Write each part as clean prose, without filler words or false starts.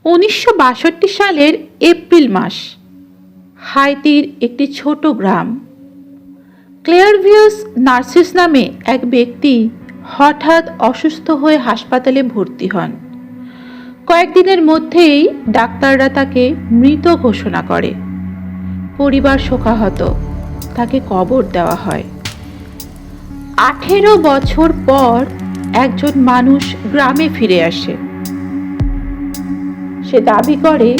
1962 সালের এপ্রিল মাস, হাইতির একটি ছোট গ্রাম। ক্লেয়ারভিয়াস নার্সিস নামে এক ব্যক্তি হঠাৎ অসুস্থ হয়ে হাসপাতালে ভর্তি হন। কয়েকদিনের মধ্যেই ডাক্তাররা তাকে মৃত ঘোষণা করে। পরিবার শোকাহত, তাকে কবর দেওয়া হয়। 18 বছর পর একজন মানুষ গ্রামে ফিরে আসে। সে দাবি করে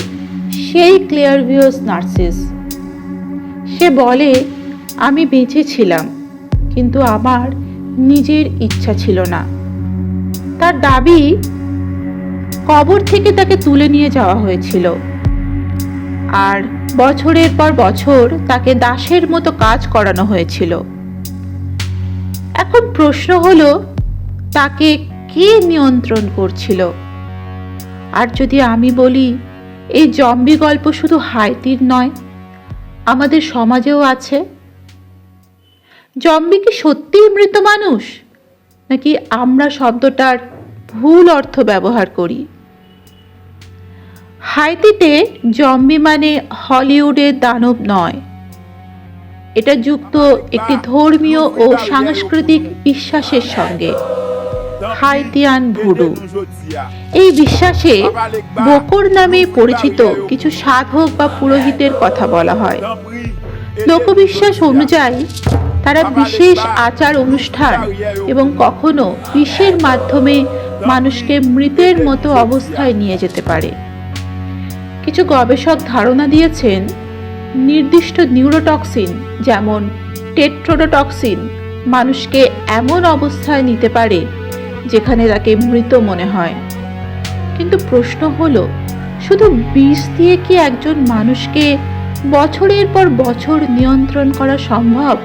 সেই ক্লেয়ারভিয়াস নার্সিস। সে বলে, আমি বেঁচে ছিলাম, কিন্তু আমার নিজের ইচ্ছা ছিল না। তার দাবি, কবর থেকে তাকে তুলে নিয়ে যাওয়া হয়েছিল, আর বছরের পর বছর তাকে দাসের মতো কাজ করানো হয়েছিল। এখন প্রশ্ন হলো, তাকে কে নিয়ন্ত্রণ করছিল? আর যদি আমি বলি, এই জম্বি গল্প শুধু হাইতির নয়, আমাদের সমাজেও আছে। জম্বি কি সত্যিই মৃত মানুষ, নাকি আমরা শব্দটার ভুল অর্থ ব্যবহার করি? হাইতিতে জম্বি মানে হলিউডের দানব নয়, এটা যুক্ত একটি ধর্মীয় ও সাংস্কৃতিক বিশ্বাসের সঙ্গে, হাইতিয়ান ভুডু। এই বিশ্বাসে বকর নামে পরিচিত কিছু সাধক বা পুরোহিতের কথা বলা হয়। লোকবিশ্বাস অনুযায়ী তারা বিশেষ আচার অনুষ্ঠান এবং কখনো বিষের মাধ্যমে মানুষকে মৃতের মতো অবস্থায় নিয়ে যেতে পারে। কিছু গবেষক ধারণা দিয়েছেন, নির্দিষ্ট নিউরোটক্সিন যেমন টেট্রোডোটক্সিন মানুষকে এমন অবস্থায় নিতে পারে যেখানে তাকে মৃত মনে হয়। কিন্তু প্রশ্ন হলো, শুধু বিষ দিয়ে কি একজন মানুষকে বছরের পর বছর নিয়ন্ত্রণ করা সম্ভব?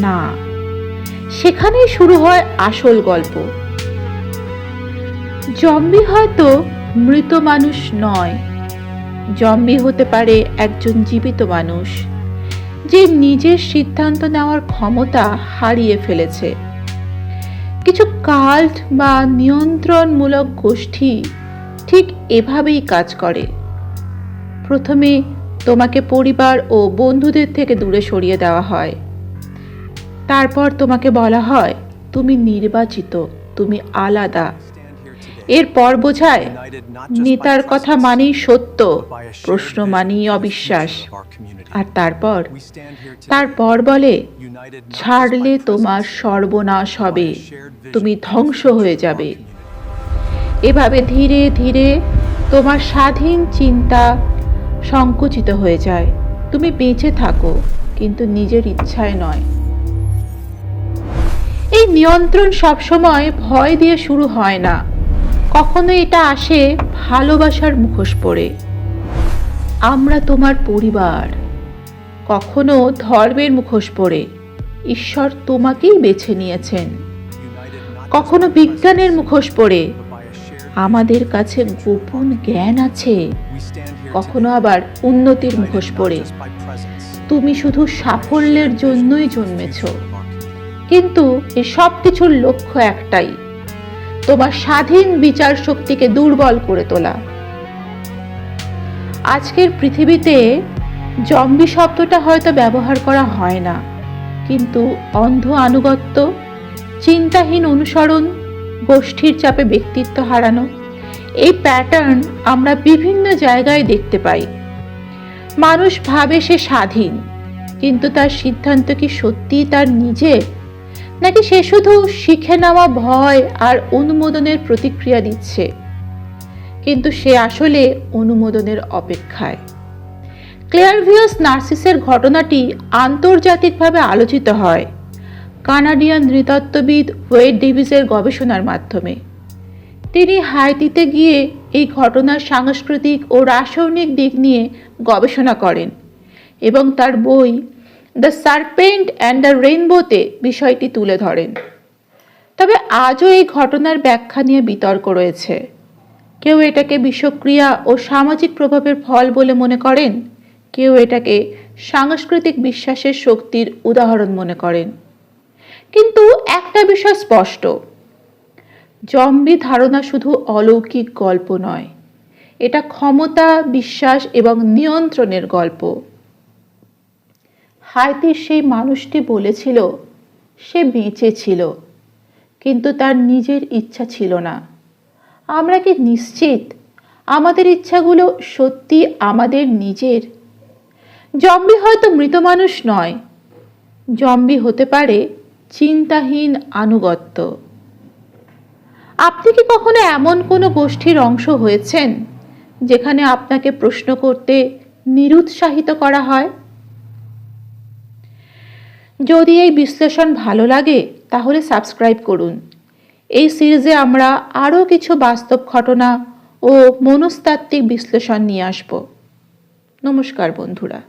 না, সেখানেই শুরু হয় আসল গল্প। জম্বি হয়তো মৃত মানুষ নয়, জম্বি হতে পারে একজন জীবিত মানুষ যে নিজের সিদ্ধান্ত নেওয়ার ক্ষমতা হারিয়ে ফেলেছে। কিছু কাল্ট বা নিয়ন্ত্রণমূলক গোষ্ঠী ঠিক এভাবেই কাজ করে। প্রথমে তোমাকে পরিবার ও বন্ধুদের থেকে দূরে সরিয়ে দেওয়া হয়। তারপর তোমাকে বলা হয়, তুমি নির্বাচিত, তুমি আলাদা। এরপর বোঝায়, নেতার কথা মানেই সত্য, প্রশ্ন মানেই অবিশ্বাস। আর তারপর বলে, ছাড়লে তোমার সর্বনাশ হবে, তুমি ধ্বংস হয়ে যাবে। এভাবে ধীরে ধীরে তোমার স্বাধীন চিন্তা সংকুচিত হয়ে যায়। তুমি বেঁচে থাকো, কিন্তু নিজের ইচ্ছায় নয়। এই নিয়ন্ত্রণ সবসময় ভয় দিয়ে শুরু হয় না, কখনো এটা আসে ভালোবাসার মুখোশ পরে। আমরা তোমার পরিবার। কখনো ধর্মের মুখোশ পরে, ঈশ্বর তোমাকেই বেছে নিয়েছেন। কখনো বিজ্ঞানের মুখোশ পরে, আমাদের কাছে গোপন জ্ঞান আছে। কখনো আবার উন্নতির মুখোশ পরে, তুমি শুধু সাফল্যের জন্যই জন্মেছ। কিন্তু এই সব কিছুর লক্ষ্য একটাই, তোমার স্বাধীন বিচার শক্তিকে দুর্বল করে তোলা। আজকের পৃথিবীতে জম্বি শব্দটা হয়তো ব্যবহার করা হয় না, কিন্তু অন্ধ আনুগত্য, চিন্তাহীন অনুসরণ, গোষ্ঠীর চাপে ব্যক্তিত্ব হারানো, এই প্যাটার্ন আমরা বিভিন্ন জায়গায় দেখতে পাই। মানুষ ভাবে সে স্বাধীন, কিন্তু তার সিদ্ধান্ত কি সত্যিই তার নিজের, নাকি সে শুধু শিখে নেওয়া ভয় আর অনুমোদনের প্রতিক্রিয়া দিচ্ছে? কিন্তু সে আসলে অনুমোদনের অপেক্ষায়। ক্লেয়ারভিয়াস নার্সিসের ঘটনাটি আন্তর্জাতিকভাবে আলোচিত হয় কানাডিয়ান নৃতত্ত্ববিদ ওয়েড ডেভিসের গবেষণার মাধ্যমে। তিনি হাইতিতে গিয়ে এই ঘটনার সাংস্কৃতিক ও রাসায়নিক দিক নিয়ে গবেষণা করেন এবং তার বই দ্য সার্পেন্ট অ্যান্ড দ্য রেইনবোতে বিষয়টি তুলে ধরেন। তবে আজও এই ঘটনার ব্যাখ্যা নিয়ে বিতর্ক রয়েছে। কেউ এটাকে বিষক্রিয়া ও সামাজিক প্রভাবের ফল বলে মনে করেন, কেউ এটাকে সাংস্কৃতিক বিশ্বাসের শক্তির উদাহরণ মনে করেন। কিন্তু একটা বিষয় স্পষ্ট, জম্বি ধারণা শুধু অলৌকিক গল্প নয়, এটা ক্ষমতা, বিশ্বাস এবং নিয়ন্ত্রণের গল্প। হাইতির সেই মানুষটি বলেছিল সে বেঁচে ছিল, কিন্তু তার নিজের ইচ্ছা ছিল না। আমরা কি নিশ্চিত আমাদের ইচ্ছাগুলো সত্যি আমাদের নিজের? জম্বি হয়তো মৃত মানুষ নয়, জম্বি হতে পারে চিন্তাহীন আনুগত্য। আপনি কি কখনো এমন কোনো গোষ্ঠীর অংশ হয়েছেন যেখানে আপনাকে প্রশ্ন করতে নিরুৎসাহিত করা হয়? যদি এই বিশ্লেষণ ভালো লাগে তাহলে সাবস্ক্রাইব করুন। এই সিরিজে আমরা আরও কিছু বাস্তব ঘটনা ও মনস্তাত্ত্বিক বিশ্লেষণ নিয়ে আসব। নমস্কার বন্ধুরা।